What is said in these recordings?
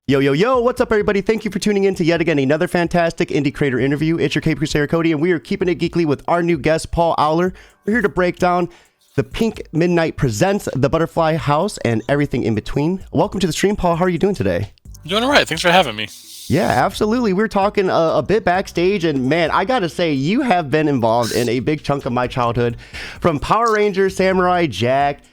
Yo, yo, yo, what's up, everybody? Thank you for tuning in to yet again another fantastic indie creator interview. It's your Cape Crusader Cody, and we are keeping it geekly with our new guest, Paul Allor. We're here to break down the Pink Midnight Presents, The Butterfly House, and everything in between. Welcome to the stream, Paul. How are you doing today? I'm doing all right. Thanks for having me. Yeah, absolutely. We're talking a bit backstage, and man, I gotta say, you have been involved in a big chunk of my childhood, from Power Rangers, Samurai Jack,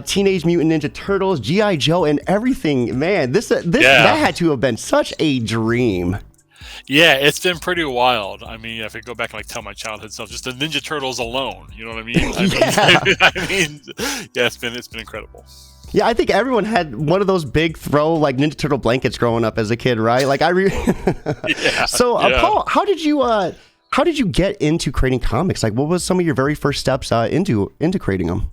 Teenage Mutant Ninja Turtles, G.I. Joe, and everything. Man, that had to have been such a dream. Yeah, it's been pretty wild. I mean, if I go back and tell my childhood self, just the Ninja Turtles alone, you know what I mean? Yeah, it's been incredible. Yeah, I think everyone had one of those big throw Ninja Turtle blankets growing up as a kid, right? Paul, how did you get into creating comics? What was some of your very first steps into creating them?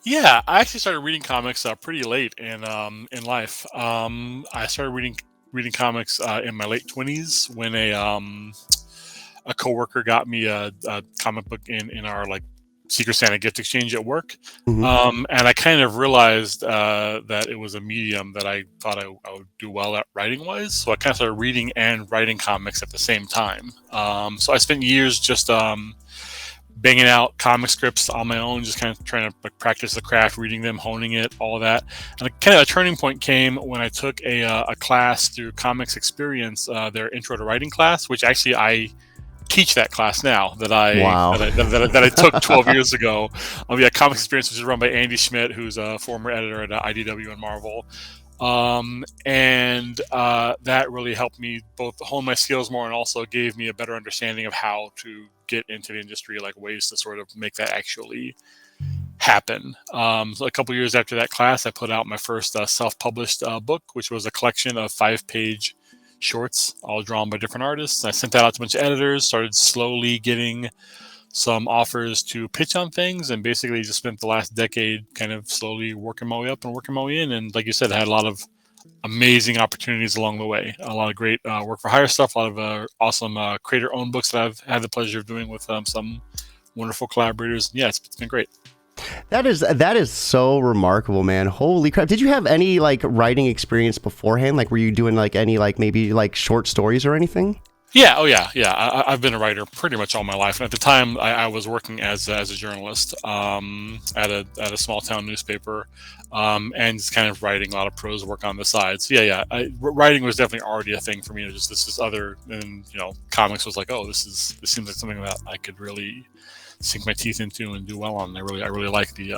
Yeah, I actually started reading comics pretty late in life. I started reading comics in my late 20s when a coworker got me a comic book in our Secret Santa gift exchange at work. Mm-hmm. And I kind of realized that it was a medium that I thought I would do well at writing-wise. So I kind of started reading and writing comics at the same time. So I spent years just banging out comic scripts on my own, just kind of trying to practice the craft, reading them, honing it, all that. And a turning point came when I took a class through Comics Experience, their Intro to Writing class, which actually I teach that class now that I took 12 years ago. Comics Experience, which is run by Andy Schmidt, who's a former editor at IDW and Marvel. That really helped me both hone my skills more and also gave me a better understanding of how to get into the industry, ways to sort of make that actually happen. So a couple years after that class, I put out my first self-published book, which was a collection of 5-page shorts, all drawn by different artists. I sent that out to a bunch of editors, started slowly getting some offers to pitch on things, and basically just spent the last decade kind of slowly working my way up and working my way in. And like you said, I had a lot of amazing opportunities along the way, a lot of great work for hire stuff, a lot of awesome creator-owned books that I've had the pleasure of doing with some wonderful collaborators. Yeah, it's been great. That is so remarkable, man. Holy crap. Did you have any writing experience beforehand? Were you doing any maybe short stories or anything? Yeah. Oh, yeah. I've been a writer pretty much all my life. And at the time, I was working as a journalist at a small town newspaper, and just kind of writing a lot of prose work on the side. So writing was definitely already a thing for me. This is other than comics was this seems like something that I could really sink my teeth into and do well on. I really like the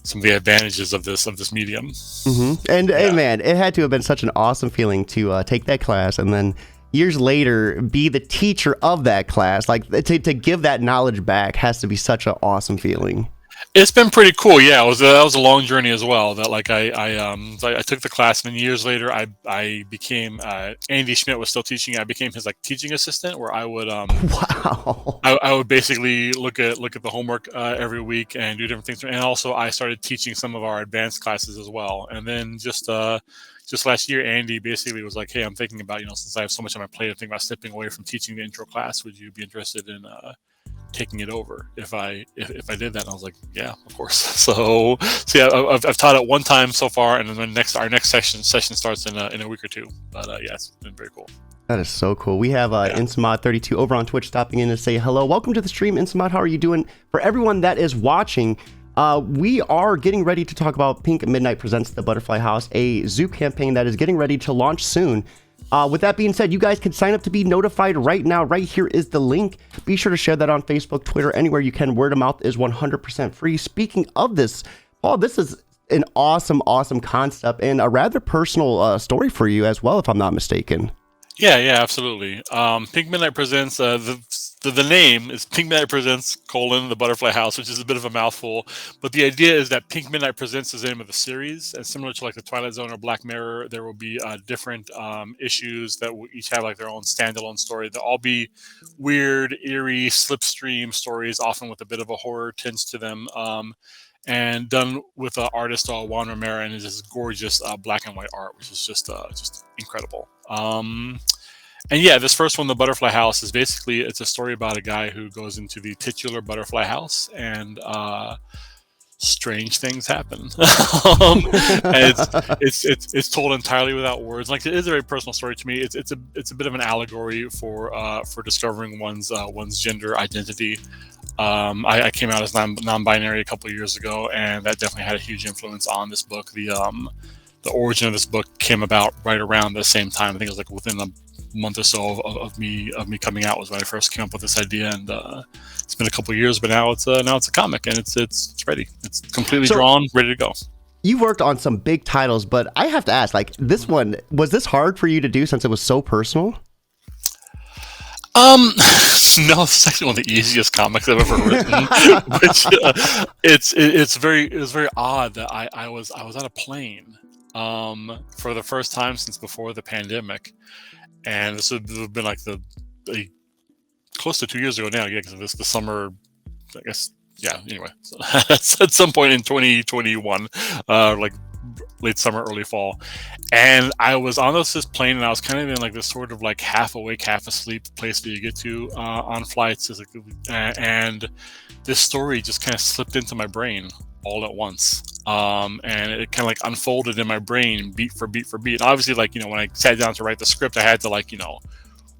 some of the advantages of this medium. Mm-hmm. And hey, man, it had to have been such an awesome feeling to take that class and then years later be the teacher of that class. To give that knowledge back has to be such an awesome feeling. It's been pretty cool. Yeah, that was a long journey as well. That I took the class, and then years later, I became Andy Schmidt was still teaching. I became his teaching assistant, where I would wow. I would basically look at the homework every week and do different things. And also, I started teaching some of our advanced classes as well. And then just last year, Andy basically was like, "Hey, I'm thinking about since I have so much on my plate, I'm thinking about stepping away from teaching the intro class. Would you be interested in taking it over if I did that?" And I was like, yeah, of course. So yeah, I've taught it one time so far, and then our next session starts in a week or two. But yeah, it's been very cool. That is so cool. We have Insmod32 over on Twitch stopping in to say hello. Welcome to the stream, Insmod. How are you doing? For everyone that is watching, we are getting ready to talk about Pink Midnight Presents The Butterfly House, a ZOOP campaign that is getting ready to launch soon. With that being said, you guys can sign up to be notified right now. Right here is the link. Be sure to share that on Facebook, Twitter, anywhere you can. Word of mouth is 100% free. Speaking of this, Paul, this is an awesome concept and a rather personal story for you as well, if I'm not mistaken. Yeah, absolutely. Pink Midnight Presents, the name is Pink Midnight Presents, The Butterfly House, which is a bit of a mouthful. But the idea is that Pink Midnight Presents is the name of the series. And similar to the Twilight Zone or Black Mirror, there will be different issues that will each have their own standalone story. They'll all be weird, eerie, slipstream stories, often with a bit of a horror tinge to them. And done with artist Juan Romera, and it's this gorgeous black and white art, which is just incredible. And yeah, this first one, The Butterfly House, is basically, it's a story about a guy who goes into the titular butterfly house and strange things happen. And it's told entirely without words. Like, it is a very personal story to me. It's a bit of an allegory for discovering one's gender identity. I came out as non-binary a couple of years ago, and that definitely had a huge influence on this book. The origin of this book came about right around the same time. I think it was like within a month or so of me coming out was when I first came up with this idea, and it's been a couple of years, but now it's a comic, and it's ready. It's completely drawn, ready to go. You worked on some big titles, but I have to ask, like, this one, was this hard for you to do since it was so personal? No, it's actually one of the easiest comics I've ever written. Which it was very odd that I was on a plane for the first time since before the pandemic, and this would have been like close to 2 years ago now. Yeah, because the summer, I guess. Yeah. Anyway, so at some point in 2021, like late summer, early fall, and I was on this plane, and I was kind of in like this sort of like half awake, half asleep place that you get to on flights, and this story just kind of slipped into my brain all at once, and it kind of like unfolded in my brain beat for beat for beat. And obviously, like, when I sat down to write the script, I had to like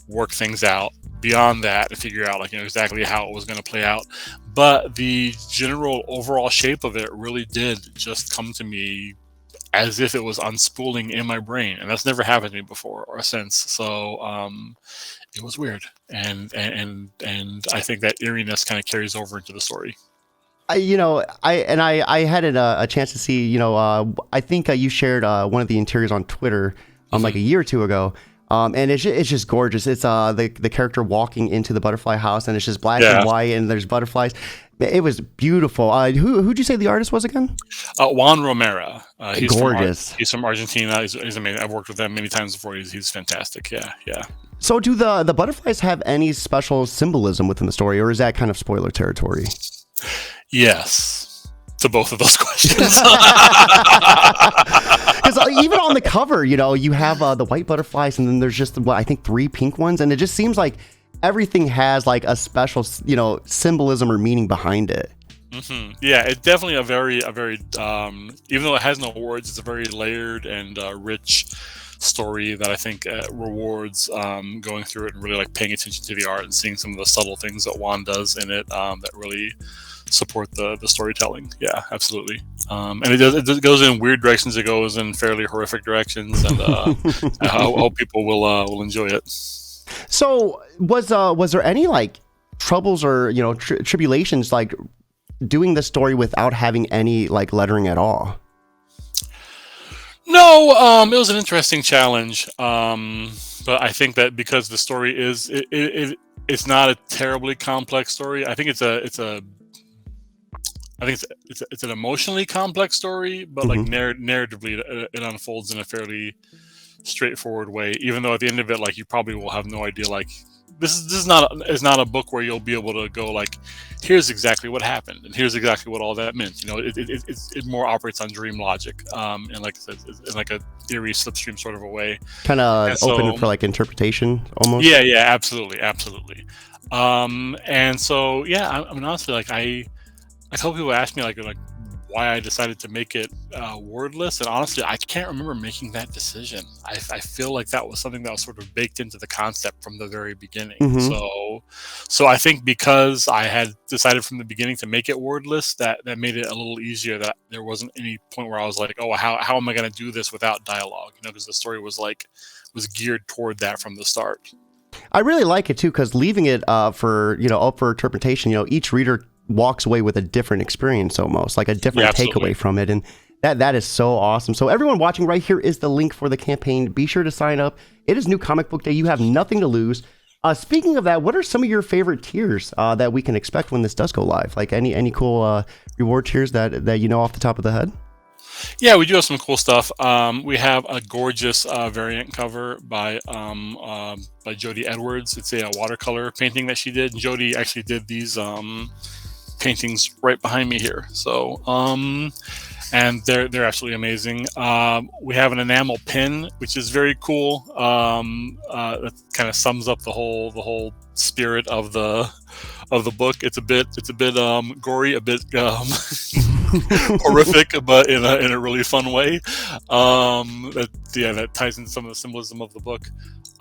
work things out beyond that and figure out like exactly how it was going to play out. But the general overall shape of it really did just come to me as if it was unspooling in my brain, and that's never happened to me before or since. So it was weird, and I think that eeriness kind of carries over into the story. I had a chance to see, I think you shared one of the interiors on Twitter like a year or two ago. And it's just gorgeous. It's the character walking into the butterfly house, and it's just black and white, and there's butterflies. It was beautiful. Who'd you say the artist was again? Juan Romera. He's gorgeous. He's from Argentina. He's amazing. I've worked with him many times before. He's fantastic. Yeah. So do the butterflies have any special symbolism within the story, or is that kind of spoiler territory? Yes, to both of those questions. Because even on the cover, you have the white butterflies, and then there's just I think 3 pink ones, and it just seems like everything has like a special symbolism or meaning behind it. Mm-hmm. Yeah, it's definitely a very even though it has no words, it's a very layered and rich story that I think rewards going through it and really like paying attention to the art and seeing some of the subtle things that Juan does in it that really support the storytelling. Yeah, absolutely. And it goes in weird directions. It goes in fairly horrific directions, and I hope people will enjoy it. So was there any like troubles or tribulations like doing the story without having any like lettering at all? No, it was an interesting challenge, but I think that because the story it's not a terribly complex story. I think it's an emotionally complex story, but like narratively, it unfolds in a fairly straightforward way. Even though at the end of it, like you probably will have no idea. Like this is not a book where you'll be able to go like, here's exactly what happened and here's exactly what all that meant. It more operates on dream logic, and like I said, in like a eerie slipstream sort of a way. Kind of open for like interpretation almost. Yeah, absolutely. And so I mean honestly, like I tell people ask me like why I decided to make it wordless, and honestly, I can't remember making that decision. I feel like that was something that was sort of baked into the concept from the very beginning. So I think because I had decided from the beginning to make it wordless, that made it a little easier. That there wasn't any point where I was like, oh, how am I going to do this without dialogue? Because the story was geared toward that from the start. I really like it too, because leaving it for up for interpretation, each reader walks away with a different experience, almost like a different takeaway from it, and that is so awesome. So everyone watching, right here is the link for the campaign. Be sure to sign up. It is New Comic Book Day. You have nothing to lose. Speaking of that, what are some of your favorite tiers that we can expect when this does go live? Like any cool reward tiers that off the top of the head? Yeah, we do have some cool stuff. We have a gorgeous variant cover by Jody Edwards. It's a watercolor painting that she did. Jody actually did these paintings right behind me here. So, and they're absolutely amazing. We have an enamel pin, which is very cool. That kind of sums up the whole spirit of the book. It's a bit gory, a bit horrific, but in a really fun way. That ties into some of the symbolism of the book.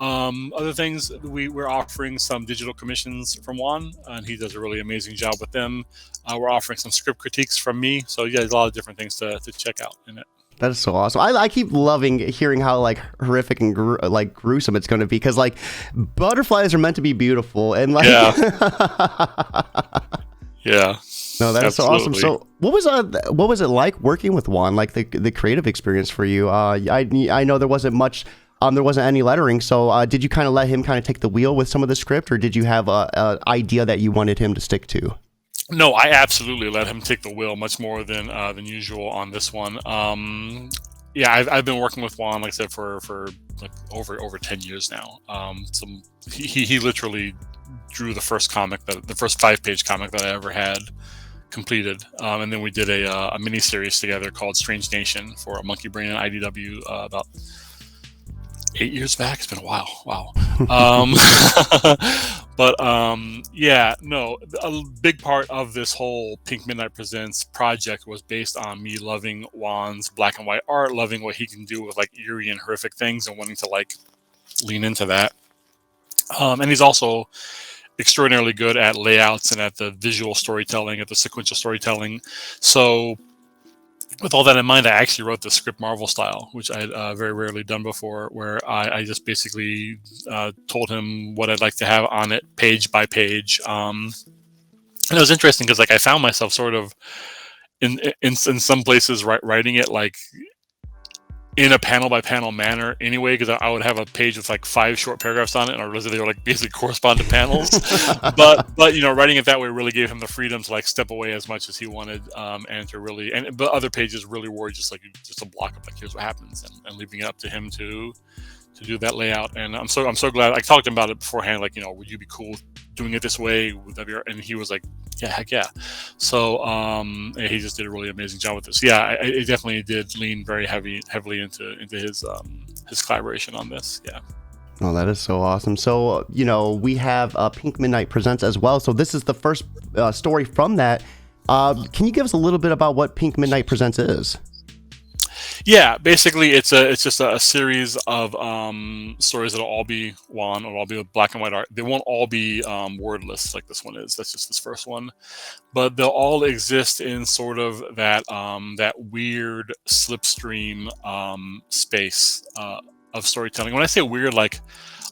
Other things, we're offering some digital commissions from Juan, and he does a really amazing job with them. We're offering some script critiques from me, so yeah, there's a lot of different things to check out in it. That is so awesome. I keep loving hearing how like horrific and gruesome it's going to be, because like butterflies are meant to be beautiful, and like yeah. Yeah. No, that's so awesome. So what was it like working with Juan, like the creative experience for you? I know there wasn't much. There wasn't any lettering, so did you kind of let him kind of take the wheel with some of the script, or did you have a idea that you wanted him to stick to? No, I absolutely let him take the wheel much more than usual on this one. Yeah, I've been working with Juan, like I said, for like over 10 years now. He literally drew the first 5-page comic that I ever had completed, and then we did a mini series together called Strange Nation for a Monkey Brain and IDW about 8 years back. It's been a while. Wow. But yeah, no, a big part of this whole Pink Midnight Presents project was based on me loving Juan's black and white art, loving what he can do with like eerie and horrific things, and wanting to like lean into that. And he's also extraordinarily good at layouts and at the visual storytelling, at the sequential storytelling. So with all that in mind, I actually wrote the script Marvel style, which I had very rarely done before, where I just basically told him what I'd like to have on it, page by page. And it was interesting because like I found myself sort of in some places writing it like in a panel by panel manner anyway, because I would have a page with like 5 short paragraphs on it, and I realized they were like basically correspond to panels. but you know, writing it that way really gave him the freedom to like step away as much as he wanted, and to really but other pages really were just a block of like, here's what happens, and leaving it up to him to do that layout. And I'm so glad. I talked to him about it beforehand, like, you know, would you be cool doing it this way? Would that be? And he was like, yeah, heck yeah. So he just did a really amazing job with this. Yeah, it definitely did lean very heavily into his collaboration on this. Yeah. Oh, that is so awesome. So, you know, we have Pink Midnight Presents as well. So this is the first story from that. Can you give us a little bit about what Pink Midnight Presents is? Yeah, basically it's just a series of stories that'll all be Juan, or all be with black and white art. They won't all be wordless like this one is. That's just this first one, but they'll all exist in sort of that weird slipstream space of storytelling. When I say weird, like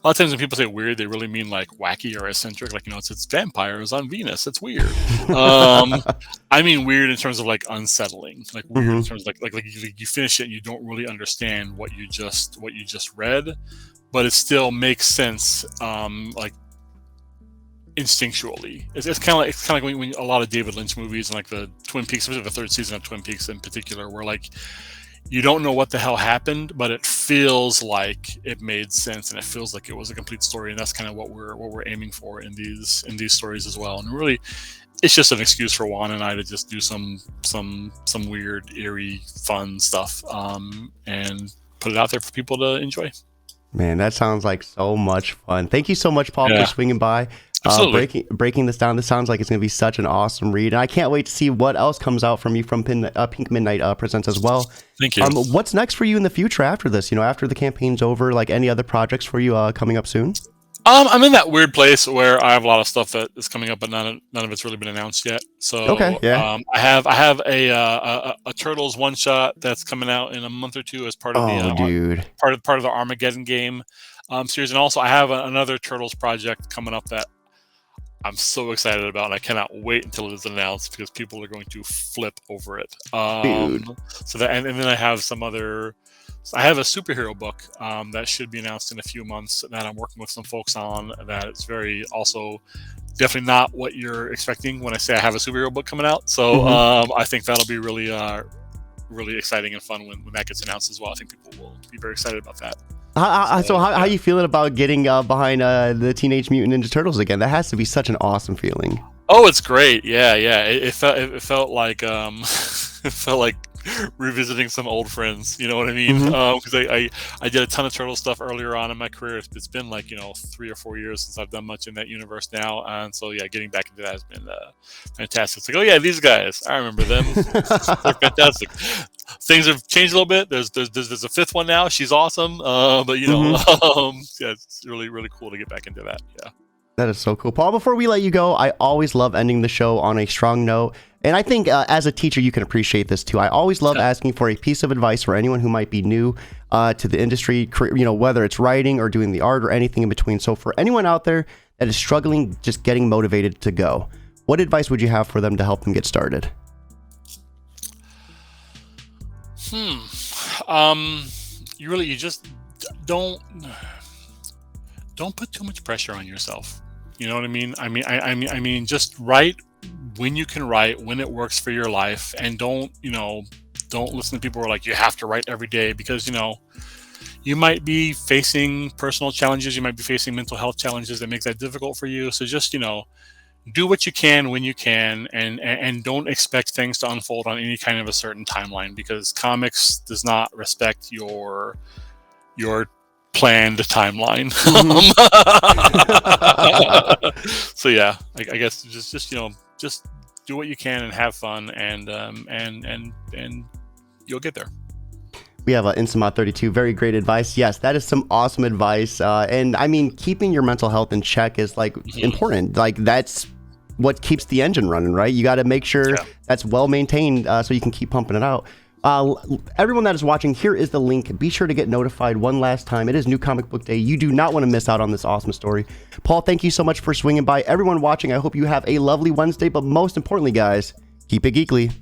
a lot of times when people say weird, they really mean like wacky or eccentric. Like, you know, it's vampires on Venus. It's weird. I mean weird in terms of like unsettling, like weird in terms of like you finish it and you don't really understand what you just read, but it still makes sense, like instinctually. It's kind of like when a lot of David Lynch movies and like the Twin Peaks, especially the 3rd season of Twin Peaks in particular, where like you don't know what the hell happened, but it feels like it made sense, and it feels like it was a complete story. And that's kind of what we're aiming for in these stories as well. And really, it's just an excuse for Juan and I to just do some weird, eerie, fun stuff, and put it out there for people to enjoy. Man, that sounds like so much fun. Thank you so much, Paul, for swinging by. Breaking this down. This sounds like it's going to be such an awesome read, and I can't wait to see what else comes out from you from Pink Midnight Presents as well. Thank you. What's next for you in the future after this? You know, after the campaign's over, like any other projects for you coming up soon? I'm in that weird place where I have a lot of stuff that is coming up, but none of it's really been announced yet. So okay, yeah. I have a Turtles one shot that's coming out in a month or two as part of part of the Armageddon game series, and also I have another Turtles project coming up that I'm so excited about, and I cannot wait until it is announced because people are going to flip over it. So that, and then I have some other. I have a superhero book that should be announced in a few months that I'm working with some folks on. That it's very also definitely not what you're expecting when I say I have a superhero book coming out. So I think that'll be really really exciting and fun when that gets announced as well. I think people will be very excited about that. So how are you feeling about getting behind the Teenage Mutant Ninja Turtles again? That has to be such an awesome feeling. Oh, it's great. Yeah. It felt like it felt like revisiting some old friends. You know what I mean? Mhm. Because I did a ton of turtle stuff earlier on in my career. It's been like 3 or 4 years since I've done much in that universe now, and so yeah, getting back into that has been fantastic. It's like, oh yeah, these guys, I remember them. They're fantastic. Things have changed a little bit. There's a fifth one now. She's awesome. But Mhm. yeah, it's really cool to get back into that. Yeah. That is so cool. Paul, before we let you go, I always love ending the show on a strong note. And I think as a teacher, you can appreciate this too. I always love asking for a piece of advice for anyone who might be new to the industry, whether it's writing or doing the art or anything in between. So for anyone out there that is struggling, just getting motivated to go, what advice would you have for them to help them get started? You just don't put too much pressure on yourself. You know what I mean? I mean, just write when you can write, when it works for your life, and don't listen to people who are like, you have to write every day, because you might be facing personal challenges, you might be facing mental health challenges that make that difficult for you. So just do what you can when you can, and don't expect things to unfold on any kind of a certain timeline, because comics does not respect your planned timeline. Mhm. So yeah, I guess just do what you can and have fun, and you'll get there. We have Instamot 32. Very great advice. Yes, that is some awesome advice. And I mean, keeping your mental health in check is like important. Like that's what keeps the engine running, right? You got to make sure that's well maintained so you can keep pumping it out. Everyone that is watching, here is the link. Be sure to get notified one last time. It is New Comic Book Day. You do not want to miss out on this awesome story. Paul, thank you so much for swinging by. Everyone watching, I hope you have a lovely Wednesday, but most importantly, guys, keep it geekly.